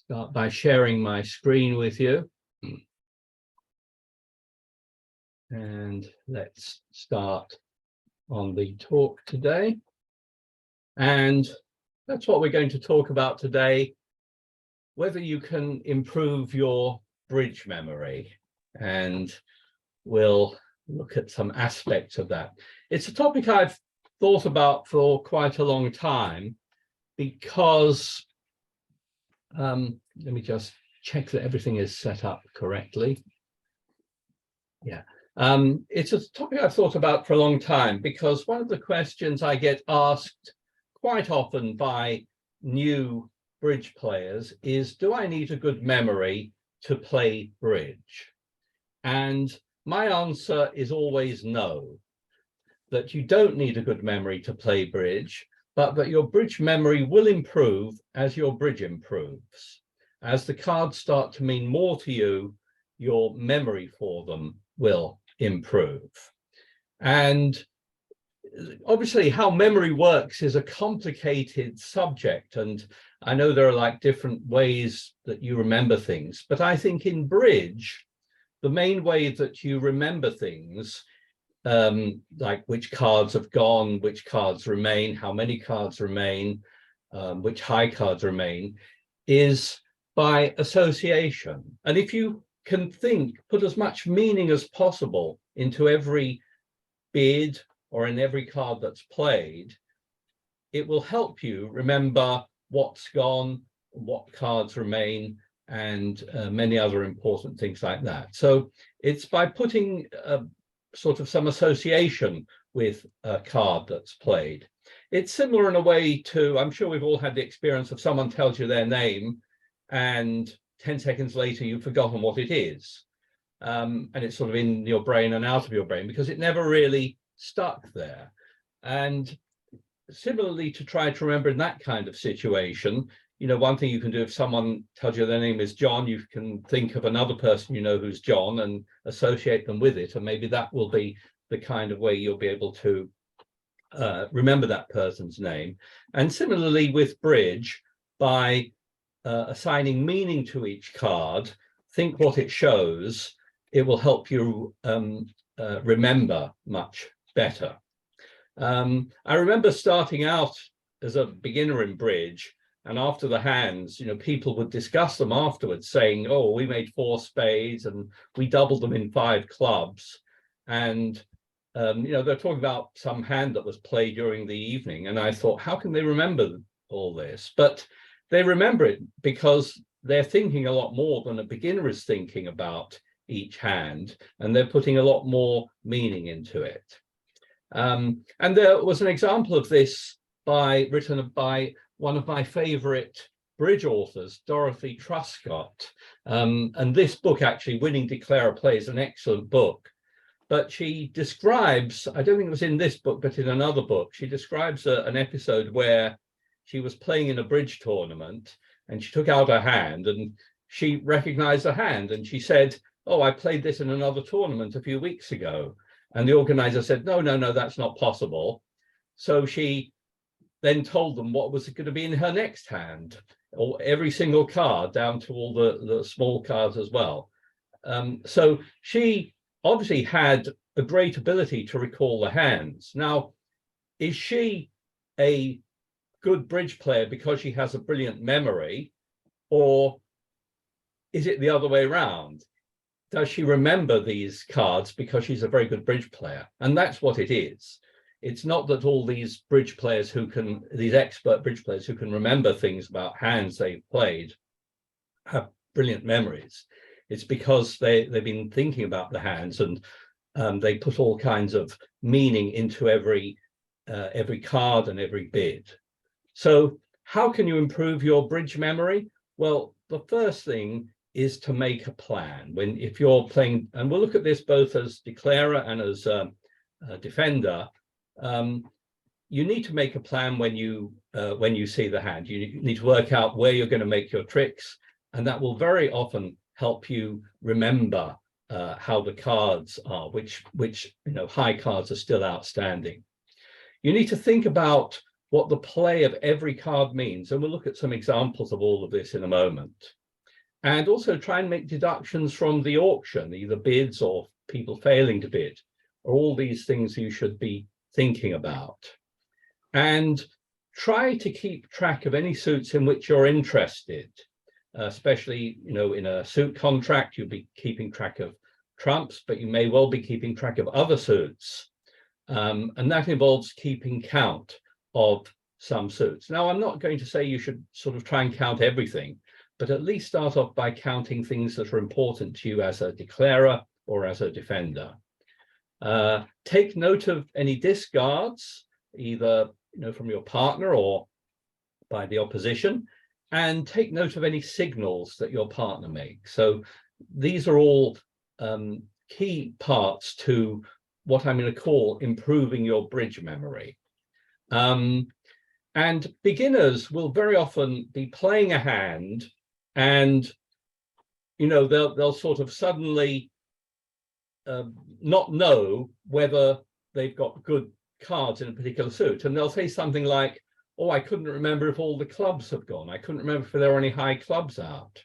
start by sharing my screen with you. And let's start on the talk today. And that's what we're going to talk about today, whether you can improve your bridge memory. And we'll look at some aspects of that. It's a topic I've thought about for quite a long time because, let me just check that everything is set up correctly. Yeah. It's a topic I've thought about for a long time because one of the questions I get asked quite often by new bridge players is, do I need a good memory to play bridge? And my answer is always no, that you don't need a good memory to play bridge, but that your bridge memory will improve as your bridge improves. As the cards start to mean more to you, your memory for them will improve. And obviously how memory works is a complicated subject, and I know there are like different ways that you remember things, but I think in bridge the main way that you remember things, like which cards have gone, which cards remain, how many cards remain, which high cards remain, is by association. And if you can put as much meaning as possible into every bid or in every card that's played, it will help you remember what's gone, what cards remain, and many other important things like that. So it's by putting sort of some association with a card that's played. It's similar in a way to, I'm sure we've all had the experience of someone tells you their name and 10 seconds later you've forgotten what it is. And it's sort of in your brain and out of your brain because it never really stuck there. And similarly, to try to remember in that kind of situation, you know, one thing you can do if someone tells you their name is John, you can think of another person you know who's John and associate them with it. And maybe that will be the kind of way you'll be able to remember that person's name. And similarly with bridge, by assigning meaning to each card, think what it shows, it will help you remember much better. I remember starting out as a beginner in bridge, and after the hands, you know, people would discuss them afterwards saying, oh, we made 4 spades and we doubled them in 5 clubs. And, you know, they're talking about some hand that was played during the evening. And I thought, how can they remember all this? But they remember it because they're thinking a lot more than a beginner is thinking about each hand, and they're putting a lot more meaning into it. And there was an example of this written by one of my favorite bridge authors, Dorothy Truscott. And this book, actually, Winning Declare a Play, is an excellent book. But she describes, I don't think it was in this book, but in another book, she describes an episode where she was playing in a bridge tournament and she took out her hand and she recognized the hand and she said, oh, I played this in another tournament a few weeks ago. And the organizer said, no, that's not possible. So she then told them what was going to be in her next hand, or every single card down to all the small cards as well. So she obviously had a great ability to recall the hands. Now, is she a good bridge player because she has a brilliant memory, or is it the other way around? Does she remember these cards because she's a very good bridge player? And that's what it is. It's not that all these bridge players these expert bridge players who can remember things about hands they've played have brilliant memories. It's because they've been thinking about the hands and they put all kinds of meaning into every card and every bid. So how can you improve your bridge memory? Well, the first thing is to make a plan. If you're playing, and we'll look at this both as declarer and as a defender, you need to make a plan when you see the hand. You need to work out where you're going to make your tricks, and that will very often help you remember how the cards are, which high cards are still outstanding. You need to think about what the play of every card means. And we'll look at some examples of all of this in a moment. And also try and make deductions from the auction, either bids or people failing to bid, are all these things you should be thinking about. And try to keep track of any suits in which you're interested, especially, in a suit contract, you'll be keeping track of trumps, but you may well be keeping track of other suits. And that involves keeping count of some suits. Now, I'm not going to say you should sort of try and count everything, but at least start off by counting things that are important to you as a declarer or as a defender. Take note of any discards, either from your partner or by the opposition, and take note of any signals that your partner makes. So these are all key parts to what I'm going to call improving your bridge memory. And beginners will very often be playing a hand, and they'll sort of suddenly not know whether they've got good cards in a particular suit, and they'll say something like, "Oh, I couldn't remember if all the clubs have gone. I couldn't remember if there were any high clubs out."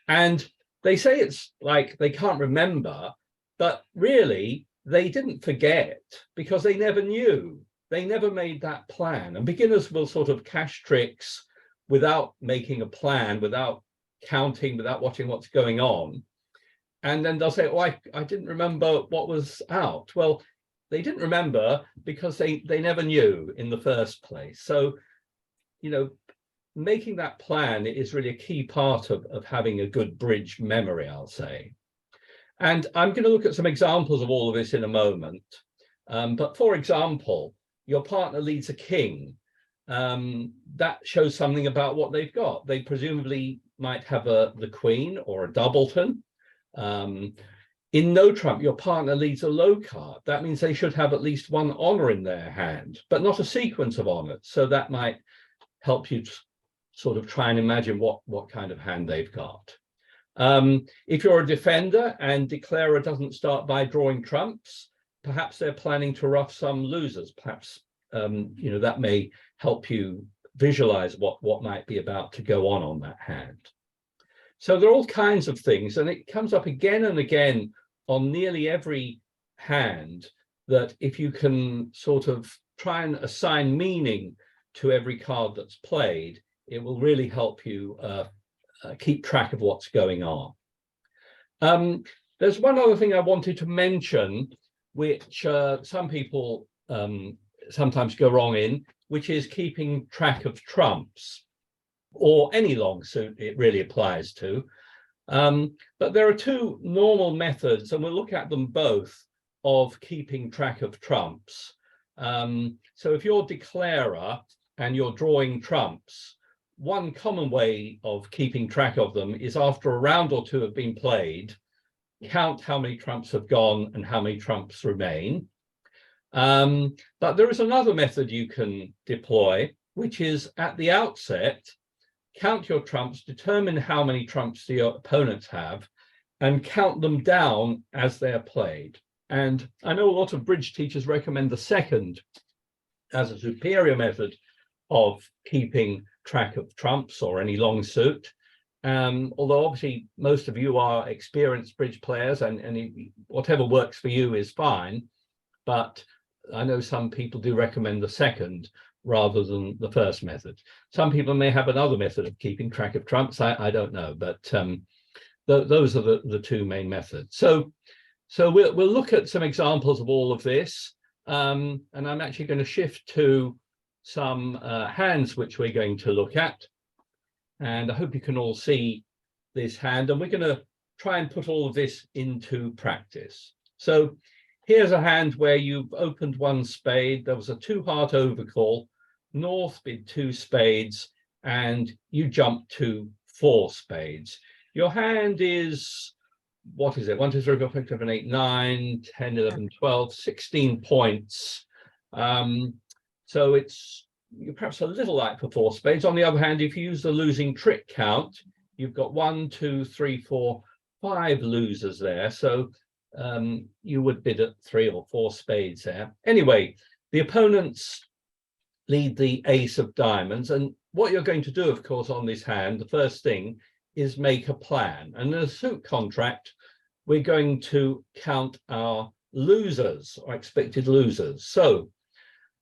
And they say it's like they can't remember, but really they didn't forget because they never knew. They never made that plan. And beginners will sort of cash tricks without making a plan, without counting, without watching what's going on. And then they'll say, "Oh, I didn't remember what was out." Well, they didn't remember because they never knew in the first place. So, making that plan is really a key part of having a good bridge memory, I'll say. And I'm going to look at some examples of all of this in a moment. But for example, your partner leads a king. That shows something about what they've got. They presumably might have the queen or a doubleton. In no trump, your partner leads a low card. That means they should have at least one honor in their hand, but not a sequence of honors. So that might help you sort of try and imagine what kind of hand they've got. If you're a defender and declarer doesn't start by drawing trumps, perhaps they're planning to ruff some losers. Perhaps that may help you visualize what might be about to go on that hand. So there are all kinds of things, and it comes up again and again on nearly every hand, that if you can sort of try and assign meaning to every card that's played, it will really help you keep track of what's going on. There's one other thing I wanted to mention, which some people sometimes go wrong in, which is keeping track of trumps, or any long suit it really applies to. But there are two normal methods, and we'll look at them both, of keeping track of trumps. So if you're declarer and you're drawing trumps, one common way of keeping track of them is, after a round or two have been played, count how many trumps have gone and how many trumps remain. But there is another method you can deploy, which is at the outset, count your trumps, determine how many trumps your opponents have, and count them down as they're played. And I know a lot of bridge teachers recommend the second as a superior method of keeping track of trumps or any long suit. Although obviously most of you are experienced bridge players, and whatever works for you is fine. But I know some people do recommend the second rather than the first method. Some people may have another method of keeping track of trumps. I don't know, but those are the two main methods. So we'll look at some examples of all of this, and I'm actually going to shift to some hands which we're going to look at, and I hope you can all see this hand, and we're going to try and put all of this into practice. So here's a hand where you've opened one spade, there was a 2-heart overcall, North bid 2 spades, and you jump to 4 spades. Your hand is, what is it, 1, 2, 3, 4, 5, 6, 7, 8, 9, 10, 11, 12, 16 points. So you're perhaps a little light for 4 spades. On the other hand, if you use the losing trick count, you've got 1, 2, 3, 4, 5 losers there. So you would bid at 3 or 4 spades there. Anyway, the opponent's lead the ace of diamonds. And what you're going to do, of course, on this hand, the first thing is make a plan. And in a suit contract, we're going to count our losers, or expected losers. So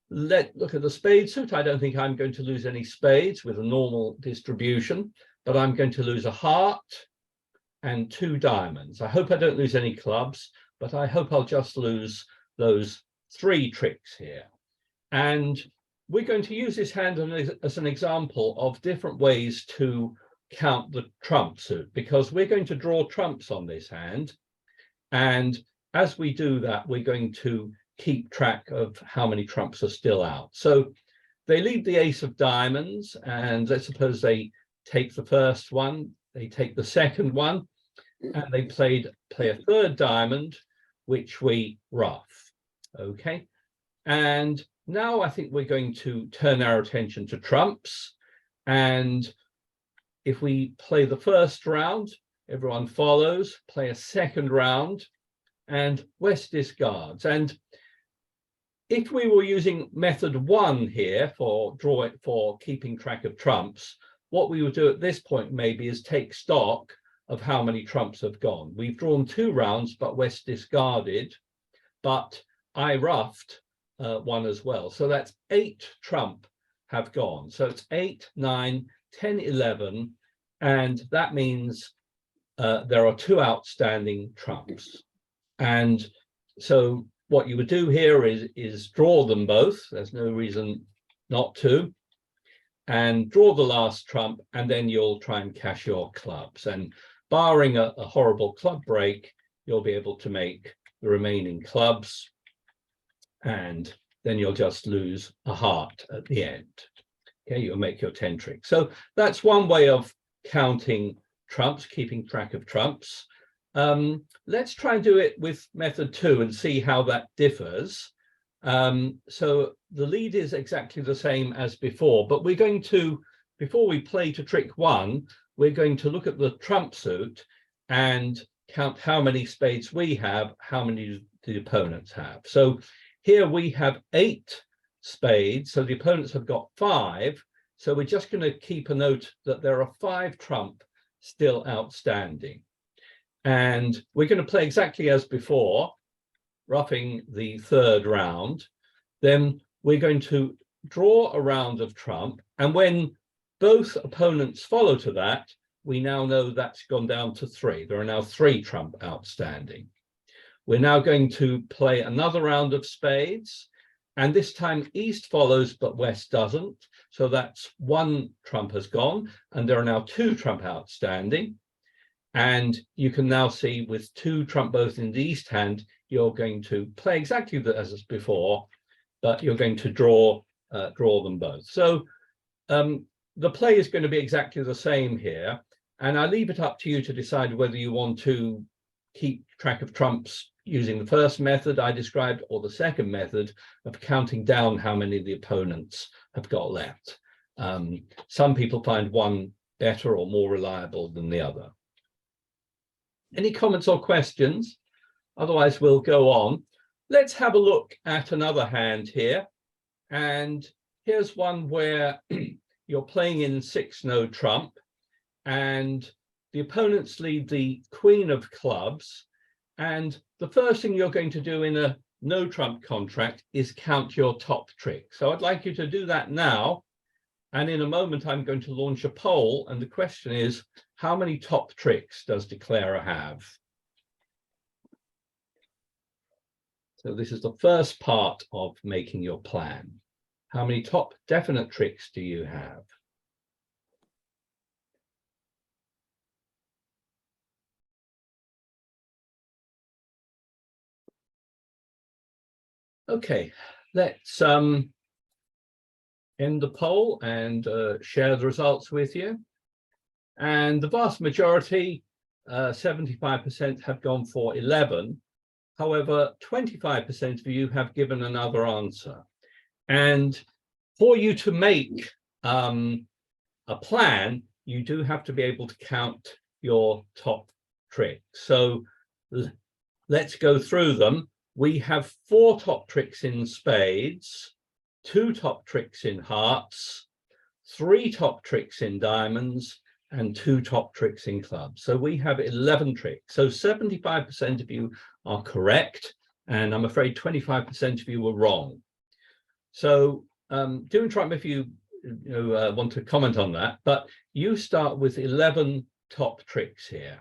let's look at the spade suit. I don't think I'm going to lose any spades with a normal distribution, but I'm going to lose a heart and 2 diamonds. I hope I don't lose any clubs, but I hope I'll just lose those 3 tricks here. And we're going to use this hand as an example of different ways to count the trump suit, because we're going to draw trumps on this hand. And as we do that, we're going to keep track of how many trumps are still out. So they lead the ace of diamonds, and let's suppose they take the first one, they take the second one, and they play a third diamond, which we ruff. Okay, and now I think we're going to turn our attention to trumps. And if we play the first round, everyone follows, play a second round, and West discards. And if we were using method 1 here for keeping track of trumps, what we would do at this point maybe is take stock of how many trumps have gone. We've drawn 2 rounds, but West discarded, but I ruffed 1 as well. So that's 8 trump have gone. So it's 8, 9, 10, 11, and that means there are 2 outstanding trumps. And so what you would do here is draw them both. There's no reason not to. And draw the last trump, and then you'll try and cash your clubs. And barring a horrible club break, you'll be able to make the remaining clubs, and then you'll just lose a heart at the end. Okay, you'll make your 10 tricks. So that's one way of counting trumps, keeping track of trumps. Let's try and do it with method 2 and see how that differs. So the lead is exactly the same as before, but we're going to, before we play to trick 1, we're going to look at the trump suit and count how many spades we have, how many the opponents have. So here we have 8 spades, so the opponents have got 5. So we're just going to keep a note that there are 5 trump still outstanding. And we're going to play exactly as before, roughing the 3rd round. Then we're going to draw a round of trump, and when both opponents follow to that, we now know that's gone down to 3. There are now 3 trump outstanding. We're now going to play another round of spades, and this time East follows but West doesn't, so that's 1 trump has gone, and there are now 2 trump outstanding. And you can now see with 2 trump both in the East hand, you're going to play exactly as before, but you're going to draw them both. So the play is going to be exactly the same here, and I leave it up to you to decide whether you want to keep track of trumps using the first method I described or the second method of counting down how many the opponents have got left. Some people find one better or more reliable than the other. Any comments or questions? Otherwise, we'll go on. Let's have a look at another hand here. And here's one where you're playing in 6 no trump, and the opponents lead the queen of clubs. And the first thing you're going to do in a no trump contract is count your top trick. So I'd like you to do that now. And in a moment, I'm going to launch a poll. And the question is, how many top tricks does Declarer have? So this is the first part of making your plan. How many top definite tricks do you have? Okay, let's end the poll and share the results with you. And the vast majority, 75%, have gone for 11. However, 25% of you have given another answer. And for you to make a plan, you do have to be able to count your top tricks. So let's go through them. We have 4 top tricks in spades, 2 top tricks in hearts, 3 top tricks in diamonds, and 2 top tricks in clubs. So we have 11 tricks. So 75% of you are correct, and I'm afraid 25% of you were wrong. So do interrupt me if you want to comment on that, but you start with 11 top tricks here.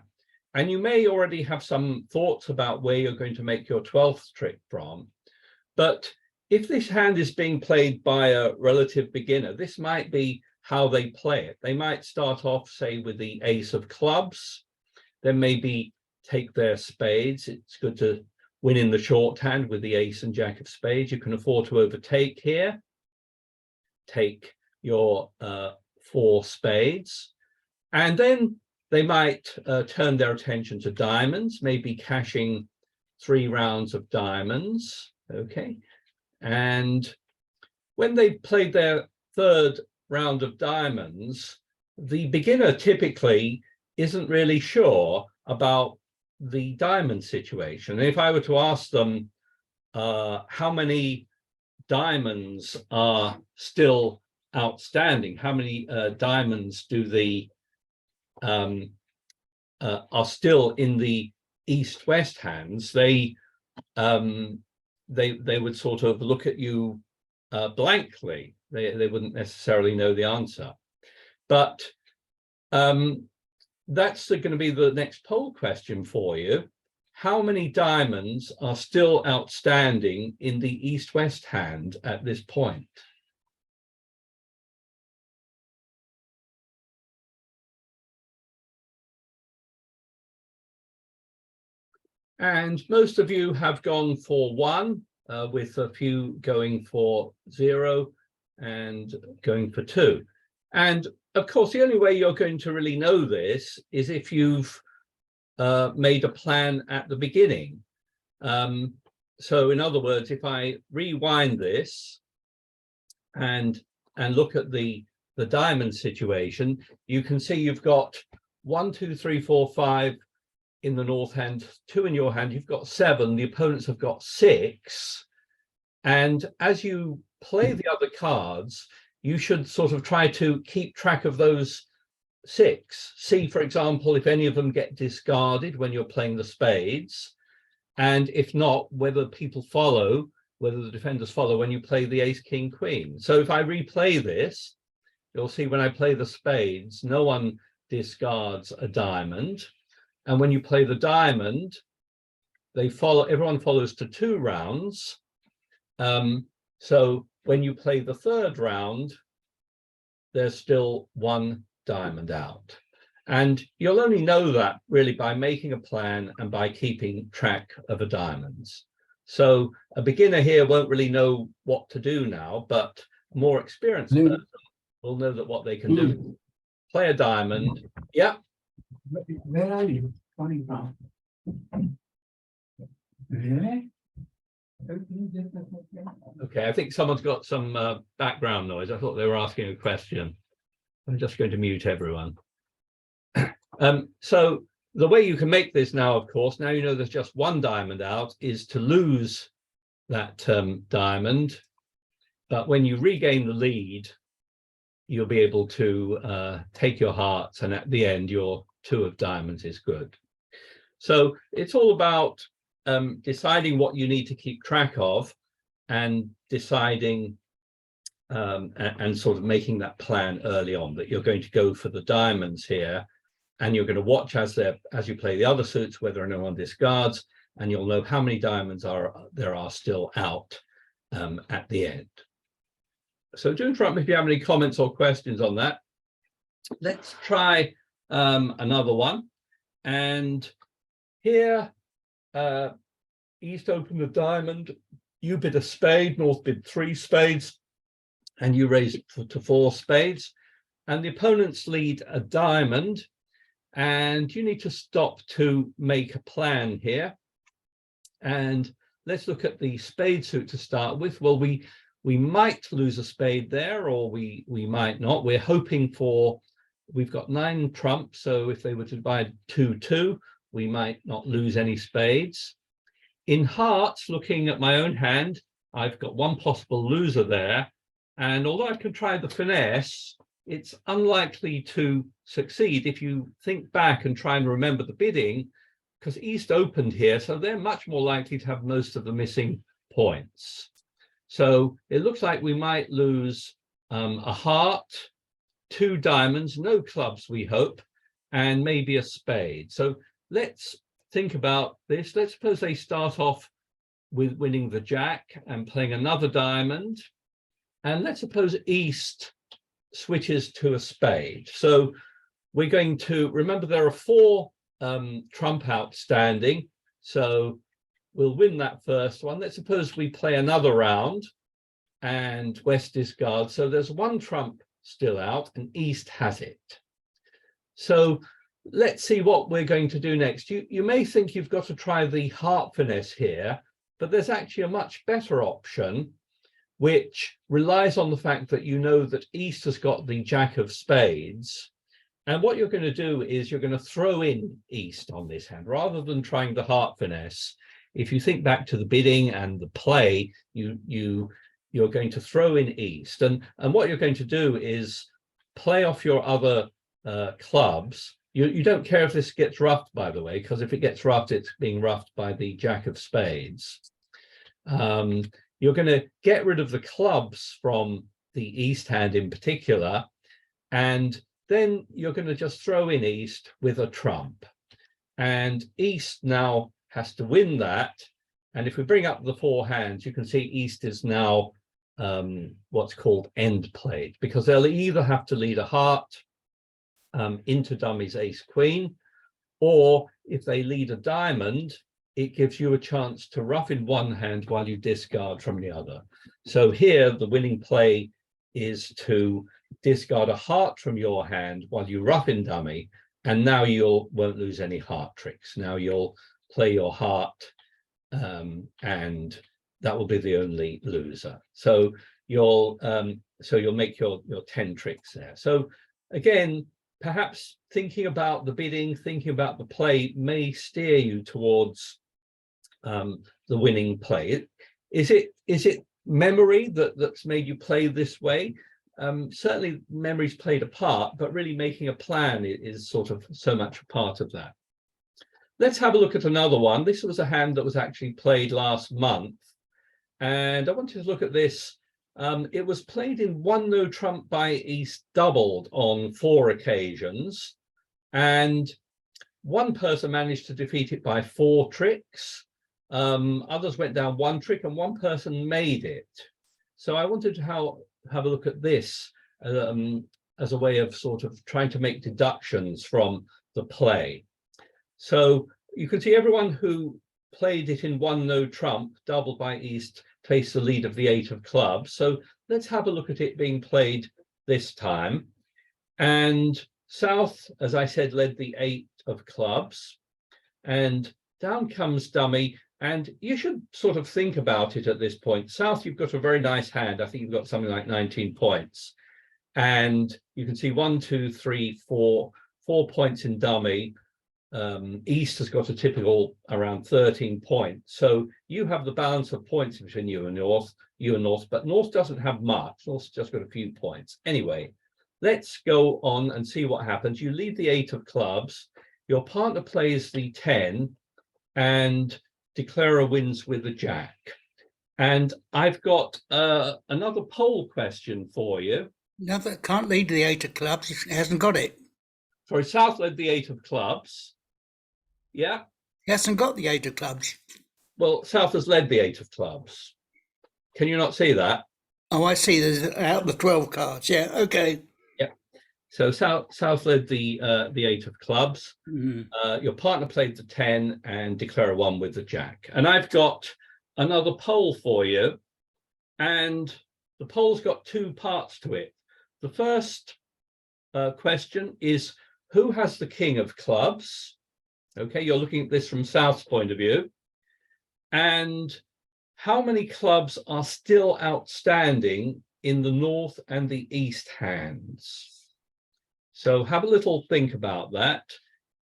And you may already have some thoughts about where you're going to make your 12th trick from. But if this hand is being played by a relative beginner, this might be how they play it. They might start off, say, with the ace of clubs, then maybe take their spades. It's good to win in the shorthand with the ace and jack of spades. You can afford to overtake here. Take your 4 spades. And then they might turn their attention to diamonds, maybe cashing 3 rounds of diamonds. Okay. And when they played their 3rd round of diamonds, the beginner typically isn't really sure about the diamond situation. And if I were to ask them how many diamonds are still outstanding, how many diamonds do the are still in the east-west hands, they would sort of look at you blankly. They wouldn't necessarily know the answer. But that's going to be the next poll question for you. How many diamonds are still outstanding in the east-west hand at this point? And most of you have gone for 1, with a few going for 0 and going for 2. And of course, the only way you're going to really know this is if you've made a plan at the beginning. So in other words, if I rewind this and look at the diamond situation, you can see you've got 1, 2, 3, 4, 5 in the north hand, 2 in your hand, you've got 7, the opponents have got 6. And as you play the other cards, you should sort of try to keep track of those 6. See, for example, if any of them get discarded when you're playing the spades, and if not, whether people follow, whether the defenders follow when you play the ace, king, queen. So if I replay this, you'll see when I play the spades, no one discards a diamond. And when you play the diamond, everyone follows to 2 rounds. So when you play the 3rd round, there's still 1 diamond out. And you'll only know that really by making a plan and by keeping track of the diamonds. So a beginner here won't really know what to do now, but a more experienced person will know that what they can do. Play a diamond. Yeah. Where are you coming from? Really? Okay, I think someone's got some background noise. I thought they were asking a question. I'm just going to mute everyone. So the way you can make this now, of course, now you know there's just 1 diamond out, is to lose that diamond. But when you regain the lead, you'll be able to take your hearts, and at the end, your 2 of diamonds is good. So it's all about deciding what you need to keep track of and deciding and sort of making that plan early on that you're going to go for the diamonds here, and you're going to watch as you play the other suits whether no one discards, and you'll know how many diamonds there are still out at the end. So do interrupt me if you have any comments or questions on that. Let's try another one. And here, East opened the diamond, you bid a spade, North bid 3 spades, and you raise it to 4 spades. And the opponents lead a diamond, and you need to stop to make a plan here. And let's look at the spade suit to start with. Well, we might lose a spade there, or we might not. We're hoping for, we've got 9 trumps, so if they were to divide 2-2, we might not lose any spades. In hearts, looking at my own hand, I've got 1 possible loser there, And although I can try the finesse, it's unlikely to succeed if you think back and try and remember the bidding, because East opened here, so they're much more likely to have most of the missing points. So it looks like we might lose a heart, 2 diamonds, no clubs, we hope, and maybe a spade. So let's think about this. Let's suppose they start off with winning the jack and playing another diamond. And let's suppose East switches to a spade. So we're going to remember there are 4 trump outstanding. So we'll win that first one. Let's suppose we play another round and West discards. So there's 1 trump still out and East has it. So let's see what we're going to do next. You may think you've got to try the heart finesse here, but there's actually a much better option, which relies on the fact that you know that East has got the jack of spades. And what you're going to do is you're going to throw in East on this hand rather than trying the heart finesse. If you think back to the bidding and the play, you're going to throw in East. And what you're going to do is play off your other clubs. You don't care if this gets roughed, by the way, because if it gets roughed, it's being roughed by the jack of spades. You're going to get rid of the clubs from the East hand in particular, and then you're going to just throw in East with a trump. And East now has to win that. And if we bring up the 4 hands, you can see East is now what's called end played, because they'll either have to lead a heart into dummies ace queen, or if they lead a diamond, it gives you a chance to rough in one hand while you discard from the other. So here the winning play is to discard a heart from your hand while you rough in dummy, and now you won't lose any heart tricks. Now you'll play your heart and that will be the only loser. So you'll make your 10 tricks there. So again, perhaps thinking about the bidding, thinking about the play may steer you towards the winning play. Is it memory that's made you play this way? Certainly memory's played a part, but really making a plan is sort of so much a part of that. Let's have a look at another one. This was a hand that was actually played last month, and I wanted to look at this. It was played in 1 no trump by East doubled on 4 occasions, and one person managed to defeat it by 4 tricks. Others went down 1 trick, and one person made it. So I wanted to have a look at this as a way of sort of trying to make deductions from the play. So you can see everyone who played it in 1 no trump, doubled by East, takes the lead of the 8 of clubs. So let's have a look at it being played this time. And South, as I said, led the 8 of clubs, and down comes dummy. And you should sort of think about it at this point. South, you've got a very nice hand. I think you've got something like 19 points. And you can see 1, 2, 3, 4 points in dummy. East has got a typical around 13 points. So you have the balance of points between you and North, but North doesn't have much. North's just got a few points. Anyway, let's go on and see what happens. You lead the 8 of clubs. Your partner plays the 10, and declarer wins with the jack. And I've got another poll question for you. No, that can't lead the 8 of clubs. It hasn't got it. Sorry, South led the 8 of clubs. Yeah. He hasn't got the 8 of clubs. Well, South has led the 8 of clubs. Can you not see that? Oh, I see. There's out of the 12 cards. Yeah. Okay. Yeah. So South led the 8 of clubs. Mm-hmm. Your partner played the 10 and declarer won with the jack. And I've got another poll for you. And the poll's got 2 parts to it. The first question is, who has the king of clubs? Okay, you're looking at this from South's point of view. And how many clubs are still outstanding in the North and the East hands? So have a little think about that.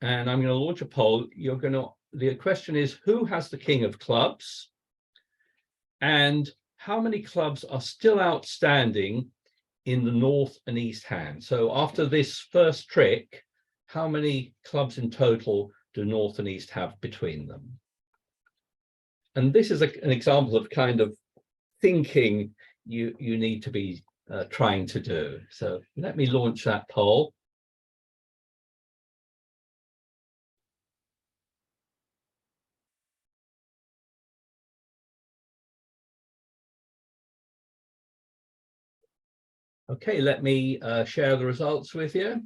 And I'm going to launch a poll. The question is, who has the king of clubs? And how many clubs are still outstanding in the north and east hand. So after this first trick, how many clubs in total do north and east have between them? And this is an example of kind of thinking you need to be trying to do. So let me launch that poll. Okay, let me share the results with you.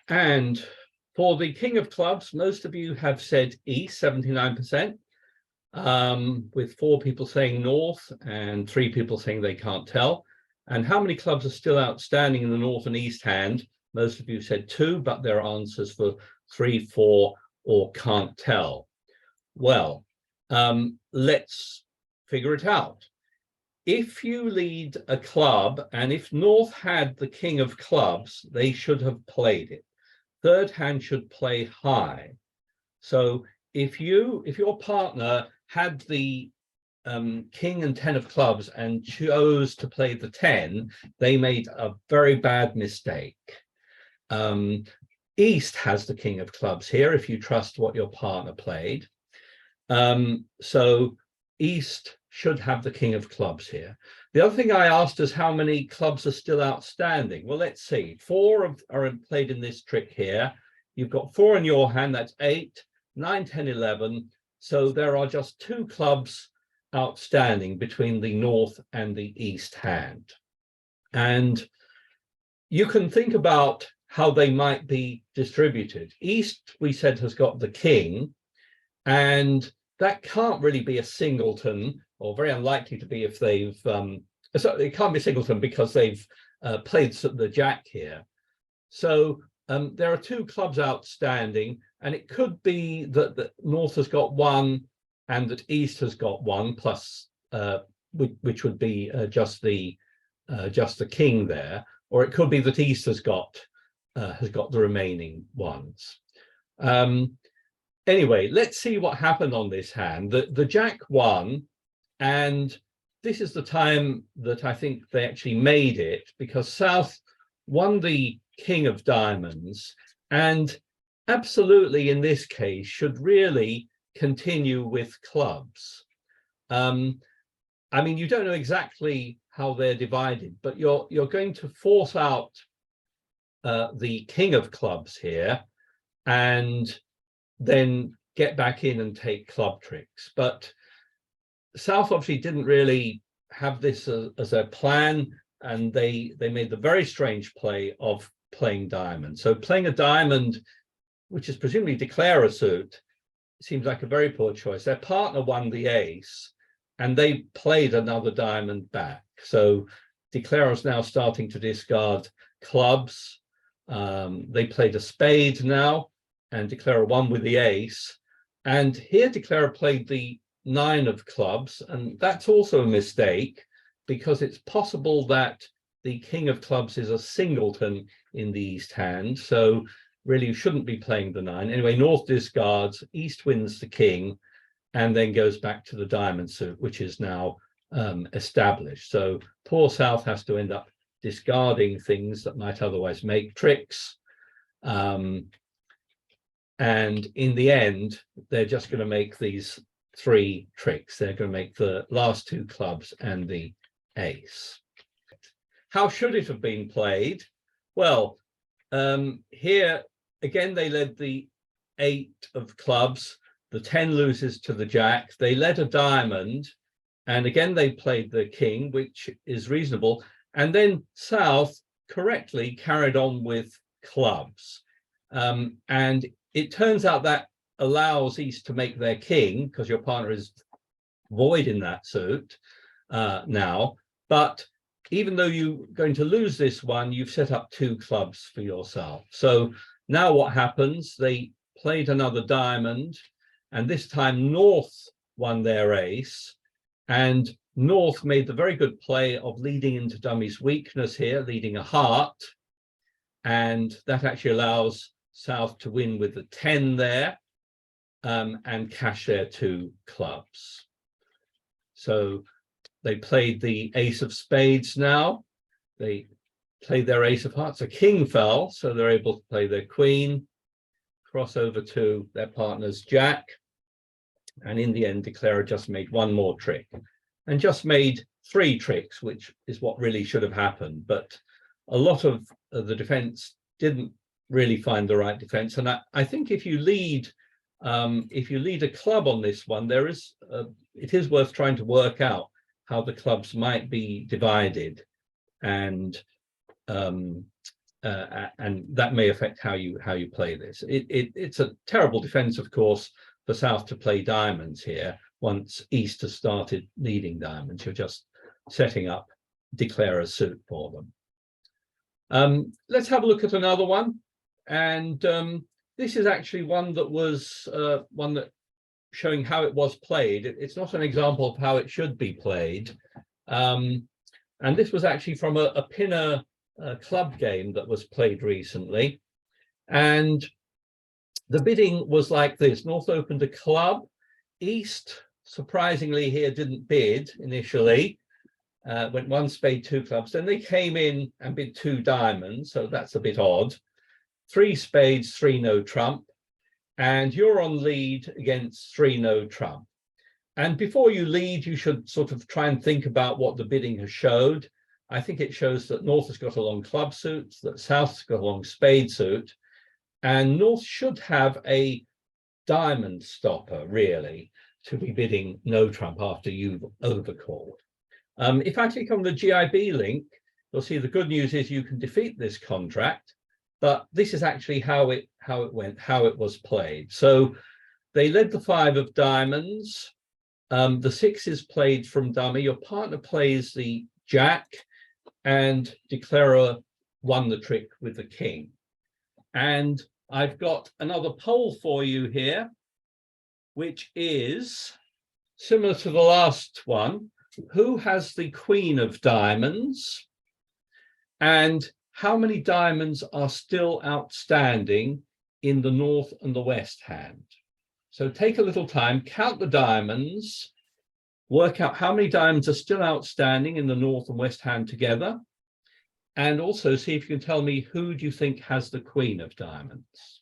And for the king of clubs, most of you have said east, 79%, with 4 people saying north and 3 people saying they can't tell. And how many clubs are still outstanding in the north and east hand? Most of you said 2, but there are answers for 3, 4, or can't tell. Well, let's figure it out. If you lead a club, and if north had the king of clubs, they should have played it. Third hand should play high. So if your partner had the king and 10 of clubs and chose to play the 10, they made a very bad mistake. East has the king of clubs here, if you trust what your partner played. So east should have the king of clubs here. The other thing I asked is how many clubs are still outstanding. Well, let's see. 4 are played in this trick here. You've got 4 in your hand, that's 8, 9, 10, 11. So there are just 2 clubs outstanding between the north and the east hand. And you can think about how they might be distributed. East, we said, has got the king, and that can't really be a singleton, or very unlikely to be if they've, so it can't be a singleton because they've played the jack here. So there are 2 clubs outstanding, and it could be that north has got 1 and that east has got 1 plus, which would be just the king there, or it could be that east has got the remaining ones. Anyway, let's see what happened on this hand. The jack won, and this is the time that I think they actually made it, because south won the king of diamonds, and absolutely in this case should really continue with clubs. I mean, you don't know exactly how they're divided, but you're going to force out the king of clubs here, and then get back in and take club tricks. But south obviously didn't really have this as a plan, and they made the very strange play of playing diamond. So playing a diamond, which is presumably declare a suit, seems like a very poor choice. Their partner won the ace, and they played another diamond back. So declare is now starting to discard clubs. They played a spade now, and declare won with the ace. And here declare played the 9 of clubs, and that's also a mistake, because it's possible that the king of clubs is a singleton in the east hand, so really you shouldn't be playing the 9. Anyway, north discards, east wins the king, and then goes back to the diamond suit, which is now established. So poor south has to end up discarding things that might otherwise make tricks. And in the end, they're just going to make these 3 tricks. They're going to make the last 2 clubs and the ace. How should it have been played? Well, here, again, they led the 8 of clubs. The 10 loses to the jack. They led a diamond. And again, they played the king, which is reasonable. And then south correctly carried on with clubs. And it turns out that allows east to make their king, because your partner is void in that suit now. But even though you're going to lose this one, you've set up 2 clubs for yourself. So now what happens? They played another diamond, and this time north won their ace, and north made the very good play of leading into dummy's weakness here, leading a heart, and that actually allows south to win with the 10 there. and cash their 2 clubs. So they played the ace of spades now. They played their ace of hearts. A king fell, so they're able to play their queen, cross over to their partner's jack. And in the end, declarer just made 1 more trick and just made 3 tricks, which is what really should have happened. But a lot of the defense didn't really find the right defense. And I think if you lead a club on this one, it is worth trying to work out how the clubs might be divided, and that may affect how you play this. It's a terrible defense, of course, for South to play diamonds here. Once East has started leading diamonds, you're just setting up declare a suit for them. Let's have a look at another one, and this is actually one that showing how it was played. It's not an example of how it should be played, and this was actually from a pinner club game that was played recently, and the bidding was like this. North opened a club. East, surprisingly here, didn't bid initially. Went 1 spade, 2 clubs. Then they came in and bid 2 diamonds, so that's a bit odd. 3 spades, 3 no trump, and you're on lead against 3 no trump. And before you lead, you should sort of try and think about what the bidding has showed. I think it shows that North has got a long club suit, that South's got a long spade suit, and North should have a diamond stopper, really, to be bidding no trump after you've overcalled. If I click on the GIB link, you'll see the good news is you can defeat this contract, but this is actually how it went, how it was played. So they led the 5 of diamonds. The 6 is played from dummy. Your partner plays the jack, and declarer won the trick with the king. And I've got another poll for you here, which is similar to the last one. Who has the queen of diamonds? And how many diamonds are still outstanding in the north and the west hand? So take a little time, count the diamonds, work out how many diamonds are still outstanding in the north and west hand together, and also see if you can tell me who do you think has the queen of diamonds.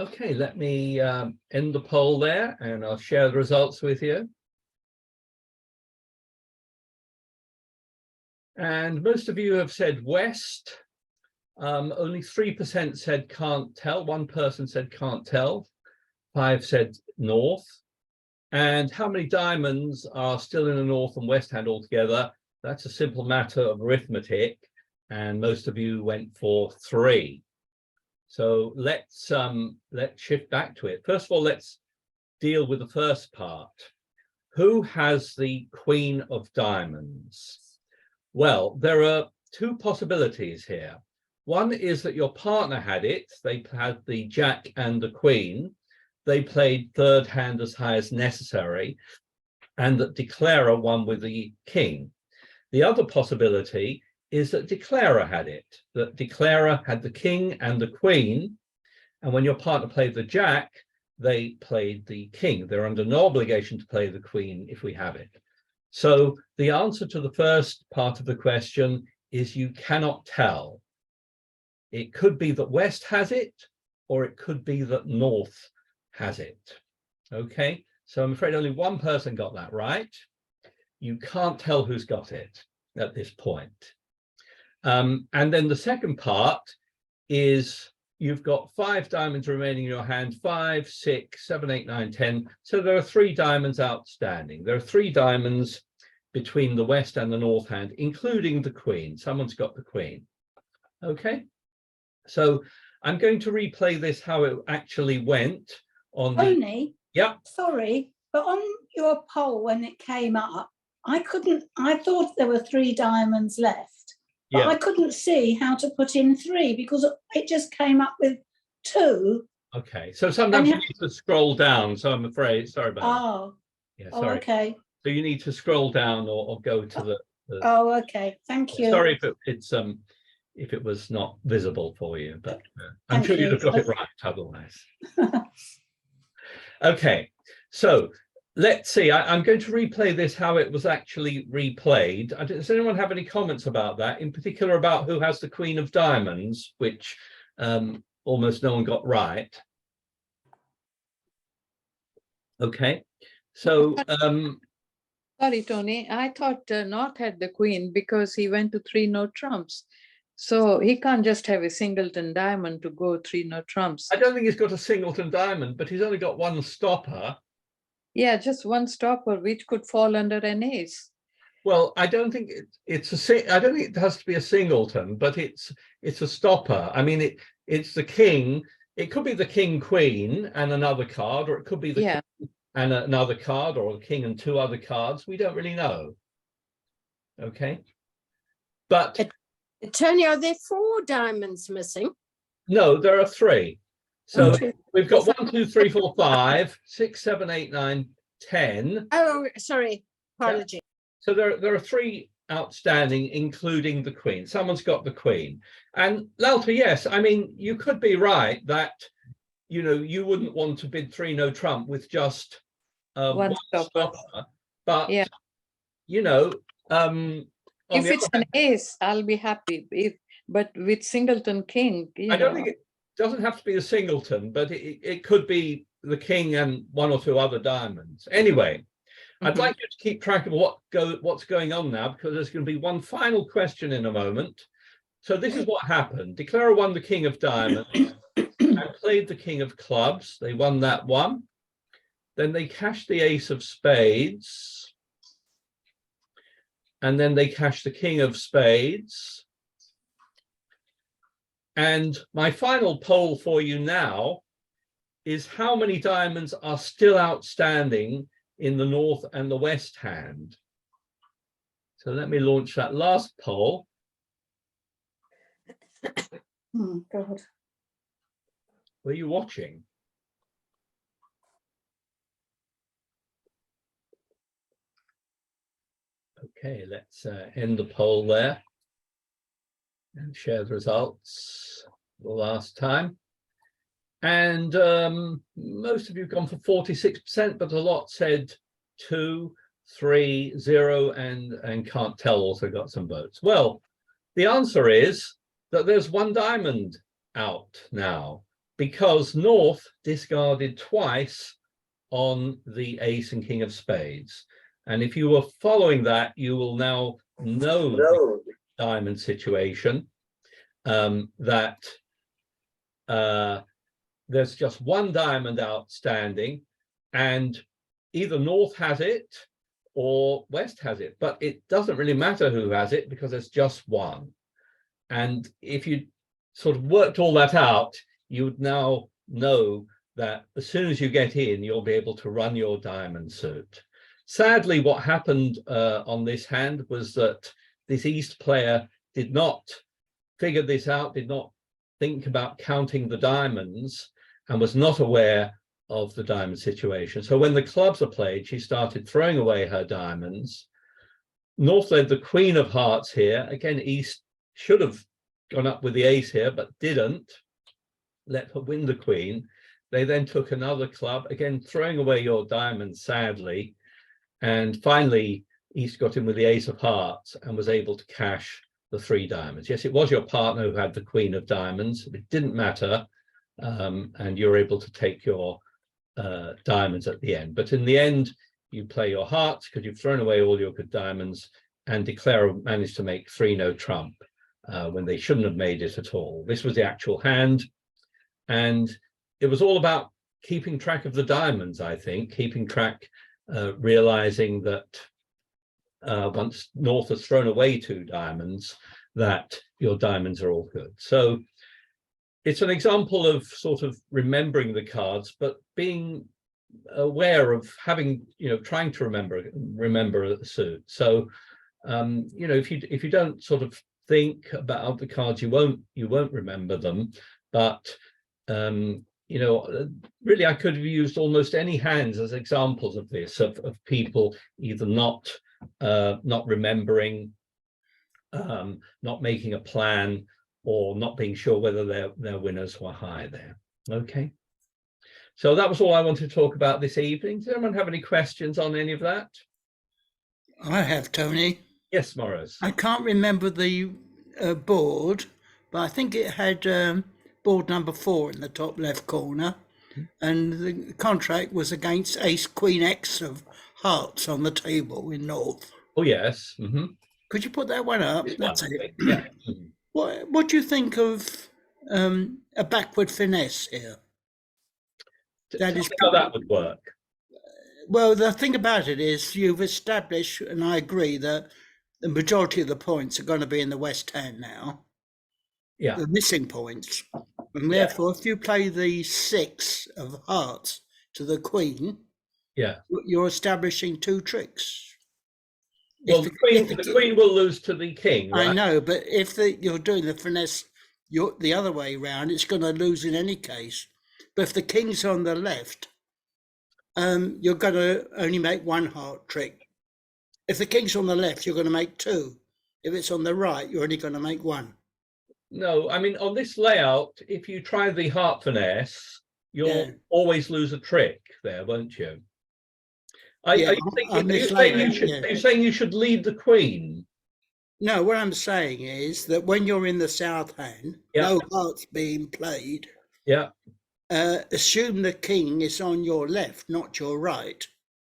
Okay, let me end the poll there, and I'll share the results with you. And most of you have said west. Only 3% said can't tell. 1 person said can't tell. 5 said north. And how many diamonds are still in the north and west hand altogether? That's a simple matter of arithmetic, and most of you went for 3. So let's shift back to it. First of all, let's deal with the first part. Who has the queen of diamonds? Well, there are 2 possibilities here. One is that your partner had it. They had the jack and the queen. They played 3rd hand as high as necessary, and that declarer won with the king. The other possibility is that declarer had it, that declarer had the king and the queen, and when your partner played the jack, they played the king. They're under no obligation to play the queen if we have it. So the answer to the first part of the question is you cannot tell. It could be that West has it, or it could be that North has it. Okay, so I'm afraid only 1 person got that right. You can't tell who's got it at this point. And then the second part is you've got 5 diamonds remaining in your hand, 5, 6, 7, 8, 9, 10. So there are 3 diamonds outstanding. There are 3 diamonds between the west and the north hand, including the queen. Someone's got the queen. Okay, so I'm going to replay this how it actually went on the... Tony, yeah. Sorry, but on your poll when it came up, I thought there were 3 diamonds left, but Yeah. I couldn't see how to put in 3 because it just came up with 2. Okay, so sometimes you need to scroll down, so I'm afraid, sorry about that. Oh, Yeah, Oh, sorry. okay. So you need to scroll down or go to the Oh, okay. Thank you. sorry if it was not visible for you, but I'm Thank sure you'd you. have got it right otherwise. Okay, so let's see. I'm going to replay this how it was actually replayed. Does anyone have any comments about that, in particular about who has the Queen of Diamonds, which almost no one got right? Okay, so Sorry, Tony. I thought North had the queen because he went to 3 no trumps. So he can't just have a singleton diamond to go 3 no trumps. I don't think he's got a singleton diamond, but he's only got one stopper. Yeah, just one stopper, which could fall under an ace. Well, I don't think I don't think it has to be a singleton, but it's a stopper. I mean, it's the king. It could be the king queen and another card, or it could be the Yeah. king and another card, or the king and 2 other cards. We don't really know. Okay, but Tony, are there 4 diamonds missing? no, there are 3. So Okay. we've got 1, 2, 3, 4, 5, 6, 7, 8, 9, 10. Oh, sorry. Apology. So there are 3 outstanding, including the queen. Someone's got the queen. And Lalta, yes, I mean, you could be right that, you know, you wouldn't want to bid 3 no trump with just One stopper. stopper. But, Yeah. you know, If it's an ace, I'll be happy. But with singleton king, I don't think it doesn't have to be a singleton, but it could be the king and 1 or 2 other diamonds. Anyway, I'd like you to keep track of what's going on now, because there's going to be one final question in a moment. So this is what happened. Declara won the king of diamonds and played the king of clubs. They won that one. Then they cashed the ace of spades. And then they cashed the king of spades. And my final poll for you now is how many diamonds are still outstanding in the north and the west hand. So let me launch that last poll. Oh, God. Were you watching? Okay, let's end the poll there and share the results the last time. And most of you have gone for 46%, but a lot said 2, 3, 0, and can't tell also got some votes. Well, the answer is that there's 1 diamond out now, because North discarded twice on the ace and king of spades. And if you were following that, you will now know the diamond situation, that there's just 1 diamond outstanding, and either North has it or West has it, but it doesn't really matter who has it because there's just 1. And if you sort of worked all that out, you would now know that as soon as you get in, you'll be able to run your diamond suit. Sadly, what happened on this hand was that this East player did not figure this out, did not think about counting the diamonds, and was not aware of the diamond situation. So when the clubs are played, she started throwing away her diamonds. North led the queen of hearts here. Again, East should have gone up with the ace here, but didn't. Let her win the queen. They then took another club, again, throwing away your diamonds, sadly. And finally, East got in with the ace of hearts and was able to cash the 3 diamonds. Yes, it was your partner who had the queen of diamonds. It didn't matter. And you're able to take your diamonds at the end. But in the end, you play your hearts because you've thrown away all your good diamonds, and Declara managed to make 3 no trump when they shouldn't have made it at all. This was the actual hand. And it was all about keeping track of the diamonds, I think, keeping track, realizing that once North has thrown away 2 diamonds, that your diamonds are all good. So it's an example of sort of remembering the cards, but being aware of having, you know, trying to remember the suit. So, you know, if you don't sort of think about the cards, you won't remember them. But you know, really, I could have used almost any hands as examples of this, of people either not remembering, not making a plan, or not being sure whether their winners were high there. Okay. So that was all I wanted to talk about this evening. Does anyone have any questions on any of that? I have, Tony. Yes, Morris. I can't remember the board, but I think it had board number 4 in the top left corner, and the contract was against Ace Queen X of hearts on the table in North. Oh, yes. Could you put that one up? This That's one, I it. think. Yeah. What do you think of a backward finesse here? Tell That me is how that would work. Well, the thing about it is you've established, and I agree, that the majority of the points are going to be in the West Hand now. Yeah. The missing points. And therefore, if you play the 6 of hearts to the Queen, Yeah. you're establishing 2 tricks. Well, the Queen will lose to the King, right? I know, but if you're doing the finesse the other way round, it's going to lose in any case. But if the King's on the left, you're going to only make 1 heart trick. If the King's on the left, you're going to make 2. If it's on the right, you're only going to make 1. No, I mean, on this layout, if you try the heart finesse, you'll always lose a trick there, won't you? Are you saying you should lead the Queen? No, what I'm saying is that when you're in the south hand, no hearts being played, assume the King is on your left, not your right.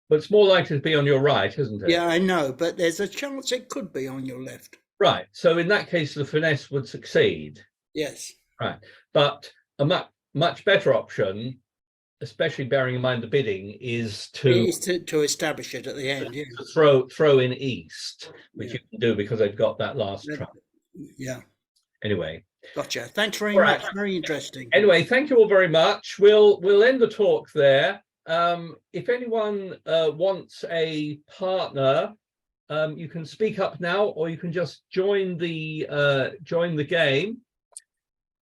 But it's more likely to be on your right, isn't it? Yeah, I know, but there's a chance it could be on your left. Right. So in that case, the finesse would succeed. Yes. Right. But a much better option, especially bearing in mind the bidding, is to establish it at the end. Yeah. To throw in east, which you can do because they've got that last trump. Yeah. Anyway. Gotcha. Thanks very much. Very interesting. Anyway, thank you all very much. We'll end the talk there. If anyone wants a partner, you can speak up now, or you can just join the game.